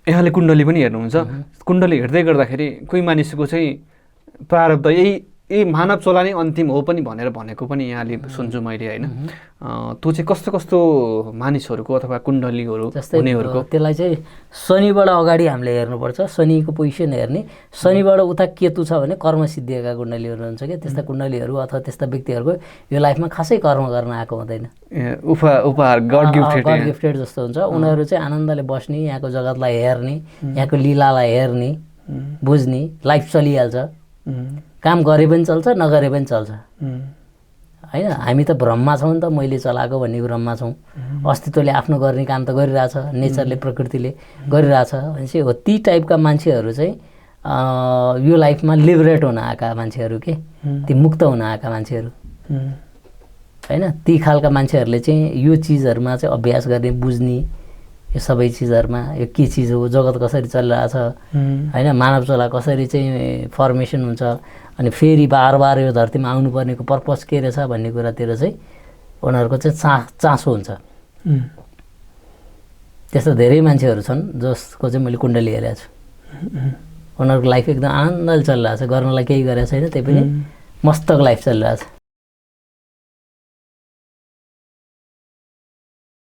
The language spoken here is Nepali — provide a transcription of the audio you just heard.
यहाँले कुण्डली पनि हेर्नुहुन्छ, कुण्डली हेर्दै गर्दाखेरि कोही मानिसको चाहिँ प्रारब्ध यही मानव चोला नै अन्तिम हो पनि भनेको पनि यहाँले सुन्छु मैले होइन। त्यो चाहिँ कस्तो कस्तो मानिसहरूको अथवा कुण्डलीहरू हुनेहरूको त्यसलाई चाहिँ शनिबाट अगाडि हामीले हेर्नुपर्छ, शनिको पोजिसन हेर्ने। शनिबाट उता केतु छ भने कर्म सिद्धिएका कुण्डलीहरू हुन्छ क्या, त्यस्ता कुण्डलीहरू अथवा त्यस्ता व्यक्तिहरूको यो लाइफमा खासै कर्म गर्न आएको हुँदैन, उपहार गड गिफ्टेड जस्तो हुन्छ। उनीहरू चाहिँ आनन्दले बस्ने, यहाँको जगतलाई हेर्ने, यहाँको लीलालाई हेर्ने, बुझ्ने, लाइफ चलिहाल्छ, काम गरे पनि चल्छ नगरे पनि चल्छ होइन। हामी त भ्रममा छौँ नि त, मैले चलाएको भन्ने भ्रममा छौँ। अस्तित्वले आफ्नो गर्ने काम त गरिरहेछ, नेचरले प्रकृतिले गरिरहेछ भनेपछि हो। ती टाइपका मान्छेहरू चाहिँ यो लाइफमा लिबरेट हुन आएका मान्छेहरू के, ती मुक्त हुन आएका मान्छेहरू होइन। ती खालका मान्छेहरूले चाहिँ यो चिजहरूमा चाहिँ अभ्यास गर्ने, बुझ्ने, यो सबै चिजहरूमा यो के चिज हो, जगत कसरी चलिरहेछ होइन, मानव चोला कसरी चाहिँ फर्मेसन हुन्छ, अनि फेरि बार बार यो धरतीमा आउनुपर्नेको पर्पस के रहेछ भन्ने कुरातिर चाहिँ उनीहरूको चाहिँ चासो हुन्छ। त्यस्तो धेरै मान्छेहरू छन् जसको चाहिँ मैले कुण्डली हेरेको छु। उनीहरूको लाइफ एकदम आनन्दले चलिरहेछ, गर्नलाई केही गरेको छैन, त्यही पनि मस्तको लाइफ चलिरहेछ।